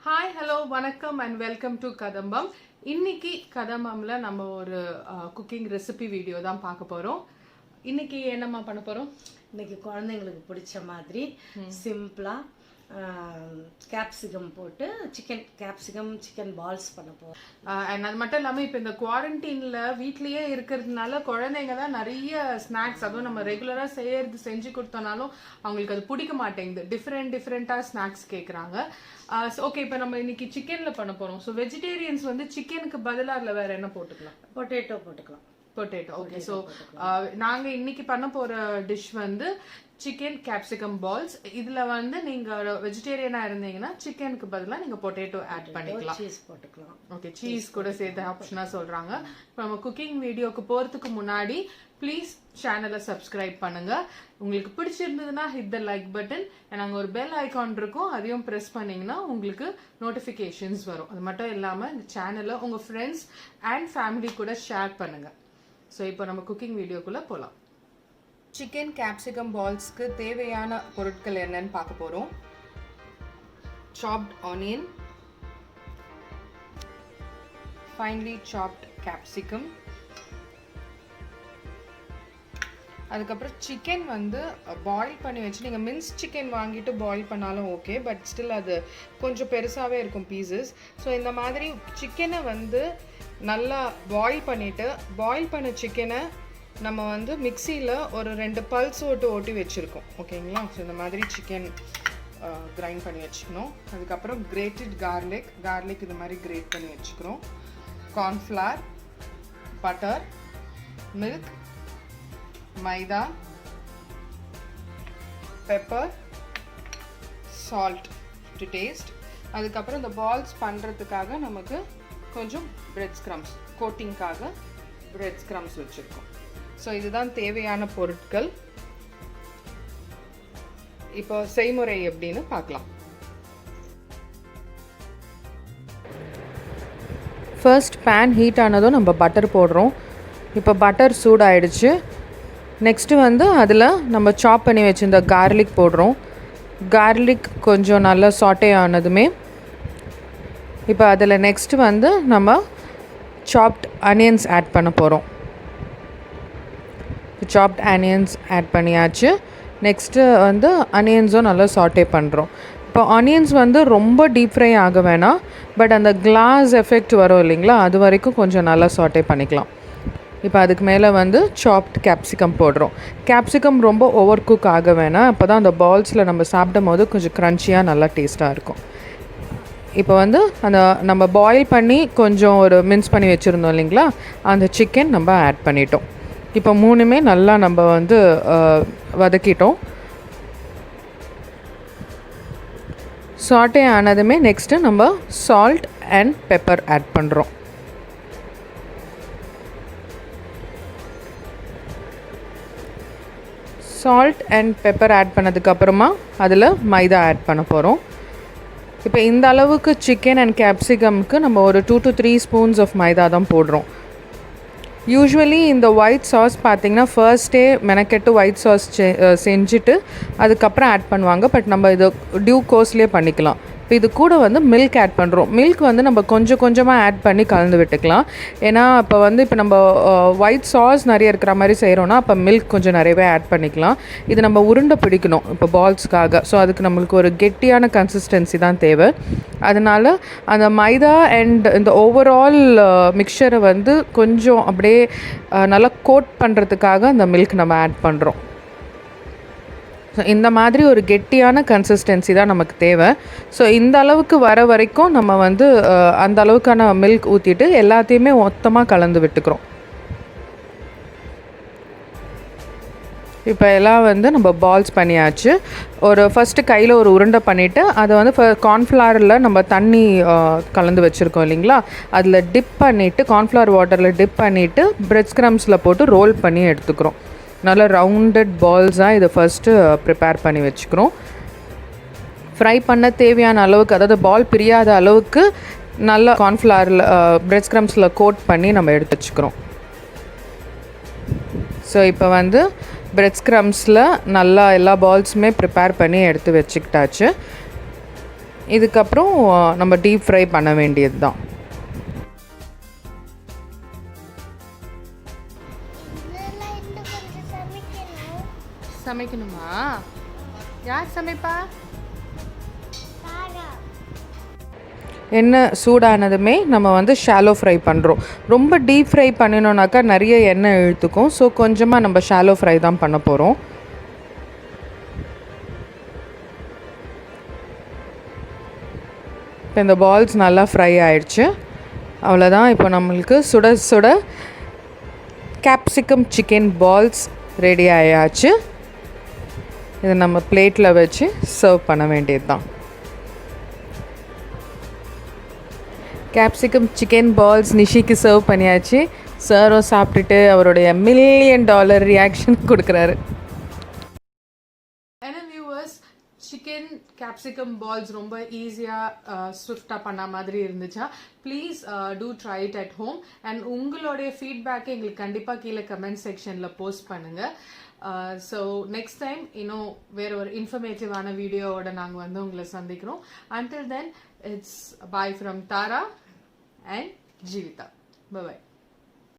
Hi hello வணக்கம் and welcome to கதம்பம். இன்னைக்கு கதம்பம்ல நம்ம ஒரு குக்கிங் ரெசிபி வீடியோ தான் பார்க்க போகிறோம். இன்னைக்கு என்னம்மா பண்ண போகிறோம்? இன்னைக்கு குழந்தைங்களுக்கு பிடிச்ச மாதிரி சிம்பிளாக கேப்சிகம் போட்டு சிக்கன் பால்ஸ் பண்ண போகிறோம். அண்ட் அது மட்டும் இல்லாமல் இப்போ இந்த குவாரண்டைனில் வீட்லேயே இருக்கிறதுனால குழந்தைங்க தான் நிறைய ஸ்நாக்ஸ், அதுவும் நம்ம ரெகுலராக செஞ்சு கொடுத்தோனாலும் அவங்களுக்கு அது பிடிக்க மாட்டேங்குது. டிஃப்ரெண்ட்டாக ஸ்நாக்ஸ் கேட்குறாங்க. ஓகே, இப்போ நம்ம இன்னைக்கு சிக்கனில் பண்ண போகிறோம். ஸோ வெஜிடேரியன்ஸ் வந்து சிக்கனுக்கு பதிலாக அதில் வேறு என்ன போட்டுக்கலாம்? பொட்டேட்டோ போட்டுக்கலாம். பொட்டேட்டோ. ஓகே, ஸோ நாங்கள் இன்னைக்கு பண்ண போகிற டிஷ் வந்து சிக்கன் கேப்சிகம் பால்ஸ். இதில் வந்து நீங்கள் வெஜிடேரியனாக இருந்தீங்கன்னா சிக்கனுக்கு பதிலாக நீங்கள் பொட்டேட்டோ ஆட் பண்ணிக்கலாம். சீஸ் போட்டுக்கலாம். ஓகே, சீஸ் கூட சேர்த்து ஆப்ஷனாக சொல்கிறாங்க. இப்போ நம்ம குக்கிங் வீடியோக்கு போகிறதுக்கு முன்னாடி ப்ளீஸ் சேனலை சப்ஸ்கிரைப் பண்ணுங்கள். உங்களுக்கு பிடிச்சிருந்ததுன்னா ஹிட் த லைக் பட்டன். நாங்கள் ஒரு பெல் ஐக்கான் இருக்கும், அதையும் ப்ரெஸ் பண்ணிங்கன்னா உங்களுக்கு நோட்டிஃபிகேஷன்ஸ் வரும். அது மட்டும் இல்லாமல் இந்த சேனலை உங்கள் ஃப்ரெண்ட்ஸ் அண்ட் ஃபேமிலி கூட ஷேர் பண்ணுங்கள். ஸோ இப்போ நம்ம குக்கிங் வீடியோக்குள்ளே போகலாம். சிக்கன் கேப்சிகம் பால்ஸ்க்கு தேவையான பொருட்கள் என்னன்னு பார்க்க போகிறோம். Soft onion, finally soft capsicum, அதுக்கப்புறம் சிக்கன் வந்து பாயில் பண்ணி வச்சு, நீங்கள் மின்ஸ் சிக்கன் வாங்கிட்டு பாயில் பண்ணாலும் ஓகே, பட் ஸ்டில் அது கொஞ்சம் பெருசாகவே இருக்கும் பீசஸ். ஸோ இந்த மாதிரி சிக்கனை வந்து நல்லா பாயில் பண்ணிவிட்டு, பாயில் பண்ண சிக்கனை நம்ம வந்து மிக்சியில் ஒரு 2 பல்ஸ் ஓட்டி வச்சுருக்கோம். ஓகேங்களா? ஸோ இந்த மாதிரி சிக்கன் கிரைண்ட் பண்ணி வச்சுக்கணும். அதுக்கப்புறம் கிரேட்டட் கார்லிக் இது மாதிரி கிரேட் பண்ணி வச்சுக்கிறோம். Cornflour, butter, milk, maida, pepper, salt to taste. அதுக்கப்புறம் இந்த பால்ஸ் பண்ணுறதுக்காக நமக்கு கொஞ்சம் பிரெட் ஸ்க்ரம்ஸ், கோட்டிங்காக பிரெட் ஸ்க்ரம்ஸ் வச்சுருக்கோம். ஸோ இதுதான் தேவையான பொருட்கள். இப்போ செய்முறை எப்படின்னு பார்க்கலாம். ஃபர்ஸ்ட் பேன் ஹீட் ஆனதும் நம்ம பட்டர் போடுறோம். இப்போ பட்டர் சூடாயிடுச்சு. நெக்ஸ்ட்டு வந்து அதில் நம்ம சாப் பண்ணி வச்சுருந்த கார்லிக் போடுறோம். கார்லிக் கொஞ்சம் நல்லா சாட்டே ஆனதுமே இப்போ அதில் நெக்ஸ்ட்டு வந்து நம்ம சாப்ட் ஆனியன்ஸ் ஆட் பண்ண போகிறோம். சாப்ட் ஆனியன்ஸ் ஆட் பண்ணியாச்சு. நெக்ஸ்ட்டு வந்து ஆனியன்ஸும் நல்லா சாட்டே பண்ணுறோம். இப்போ ஆனியன்ஸ் வந்து ரொம்ப டீப் ஃப்ரை ஆக வேணாம், பட் அந்த கிளாஸ் எஃபெக்ட் வரும் இல்லைங்களா, அது வரைக்கும் கொஞ்சம் நல்லா சாட்டே பண்ணிக்கலாம். இப்போ அதுக்கு மேலே வந்து சாப்ட் கேப்சிகம் போடுறோம். கேப்சிகம் ரொம்ப ஓவர் குக் ஆக வேணாம், அப்போ தான் அந்த பால்ஸில் நம்ம சாப்பிடும் போது கொஞ்சம் க்ரன்ச்சியாக நல்லா டேஸ்ட்டாக இருக்கும். இப்போ வந்து அந்த நம்ம பாயில் பண்ணி கொஞ்சம் ஒரு மின்ஸ் பண்ணி வச்சுருந்தோம் இல்லைங்களா, அந்த சிக்கன் நம்ம ஆட் பண்ணிட்டோம். இப்போ மூணுமே நல்லா நம்ம வந்து வதக்கிட்டோம். சாட்டே ஆனதுமே நெக்ஸ்ட்டு நம்ம சால்ட் அண்ட் பெப்பர் ஆட் பண்ணுறோம். சால்ட் அண்ட் பெப்பர் ஆட் பண்ணதுக்கப்புறமா அதில் மைதா ஆட் பண்ண போகிறோம். இப்போ இந்த அளவுக்கு சிக்கன் அண்ட் கேப்சிகம்க்கு நம்ம ஒரு 2 to 3 ஸ்பூன்ஸ் ஆஃப் மைதா தான் போடுறோம். யூஸ்வலி இந்த ஒயிட் சாஸ் பார்த்திங்கன்னா ஃபர்ஸ்டே மெனக்கெட்டு ஒயிட் சாஸ் செஞ்சுட்டு அதுக்கப்புறம் ஆட் பண்ணுவாங்க. பட் நம்ம இது டியூ கோர்ஸ்லேயே பண்ணிக்கலாம். இப்போ இது கூட வந்து மில்க் ஆட் பண்ணுறோம். மில்க் வந்து நம்ம கொஞ்சமாக ஆட் பண்ணி கலந்து விட்டுக்கலாம். ஏன்னா இப்போ வந்து இப்போ நம்ம ஒயிட் சாஸ் நிறைய இருக்கிற மாதிரி செய்கிறோன்னா அப்போ மில்க் கொஞ்சம் நிறையவே ஆட் பண்ணிக்கலாம். இது நம்ம உருண்டை பிடிக்கணும் இப்போ பால்ஸ்க்காக. ஸோ அதுக்கு நம்மளுக்கு ஒரு கெட்டியான கன்சிஸ்டன்சி தான் தேவை. அதனால் அந்த மைதா அண்ட் இந்த ஓவரால் மிக்சரை வந்து கொஞ்சம் அப்படியே நல்லா கோட் பண்ணுறதுக்காக அந்த மில்க் நம்ம ஆட் பண்ணுறோம். ஸோ இந்த மாதிரி ஒரு கெட்டியான கன்சிஸ்டன்சி தான் நமக்கு தேவை. ஸோ இந்த அளவுக்கு வர வரைக்கும் நம்ம வந்து அந்த அளவுக்கான மில்க் ஊற்றிட்டு எல்லாத்தையுமே மொத்தமாக கலந்து விட்டுக்கிறோம். இப்போ எல்லாம் வந்து நம்ம பால்ஸ் பண்ணியாச்சு. ஒரு ஃபஸ்ட்டு கையில் ஒரு உருண்டை பண்ணிவிட்டு அதை வந்து கார்ன்ஃப்ளவரில் நம்ம தண்ணி கலந்து வச்சுருக்கோம் இல்லைங்களா, அதில் டிப் பண்ணிவிட்டு கார்ன்ஃப்ளவர் வாட்டரில் டிப் பண்ணிவிட்டு பிரெட் ஸ்க்ரம்ஸில் போட்டு ரோல் பண்ணி எடுத்துக்கிறோம். நல்லா ரவுண்டட் பால்ஸாக இதை ஃபஸ்ட்டு ப்ரிப்பேர் பண்ணி வச்சுக்கிறோம். ஃப்ரை பண்ண தேவையான அளவுக்கு, அதாவது பால் பிரியாத அளவுக்கு நல்லா கார்ன்ஃப்ளவரில் பிரெட் ஸ்க்ரம்ஸில் கோட் பண்ணி நம்ம எடுத்து வச்சுக்கிறோம். ஸோ இப்போ வந்து பிரெட் ஸ்க்ரம்ஸில் நல்லா எல்லா பால்ஸுமே ப்ரிப்பேர் பண்ணி எடுத்து வச்சுக்கிட்டாச்சு. இதுக்கப்புறம் நம்ம டீப் ஃப்ரை பண்ண வேண்டியது தான். சமைக்கணுமா? யார் சமைப்பா? எண்ணெய் சூடானதுமே நம்ம வந்து ஷாலோ ஃப்ரை பண்ணுறோம். ரொம்ப டீப் ஃப்ரை பண்ணினோன்னாக்கா நிறைய எண்ணெய் இழுத்துக்கும். ஸோ கொஞ்சமாக நம்ம ஷாலோ ஃப்ரை தான் பண்ண போகிறோம். இப்போ இந்த பால்ஸ் நல்லா ஃப்ரை ஆயிடுச்சு. அவ்வளோதான். இப்போ நம்மளுக்கு சுட சுட கேப்சிகம் சிக்கன் பால்ஸ் ரெடி ஆயாச்சு. இதை நம்ம பிளேட்டில் வச்சு சர்வ் பண்ண வேண்டியது தான். கேப்சிகம் சிக்கன் பால்ஸ் நிஷிக்கு சர்வ் பண்ணியாச்சு. சாரும் சாப்பிட்டுட்டு அவருடைய $1 million ரியாக்ஷன் கொடுக்குறாரு. ஏன்னா வியூவர்ஸ், சிக்கன் கேப்சிகம் பால்ஸ் ரொம்ப ஈஸியாக ஸ்விஃப்டாக பண்ண மாதிரி இருந்துச்சா? Please do try it at home. And உங்களுடைய ஃபீட்பேக்கை எங்களுக்கு கண்டிப்பாக கீழே கமெண்ட் செக்ஷனில் போஸ்ட் பண்ணுங்கள். ஸோ நெக்ஸ்ட் டைம் இன்னும் வேற ஒரு இன்ஃபர்மேட்டிவான வீடியோவோட நாங்கள் வந்து உங்களை சந்திக்கிறோம். Until then, it's bye from Tara and Jeevitha. Bye-bye.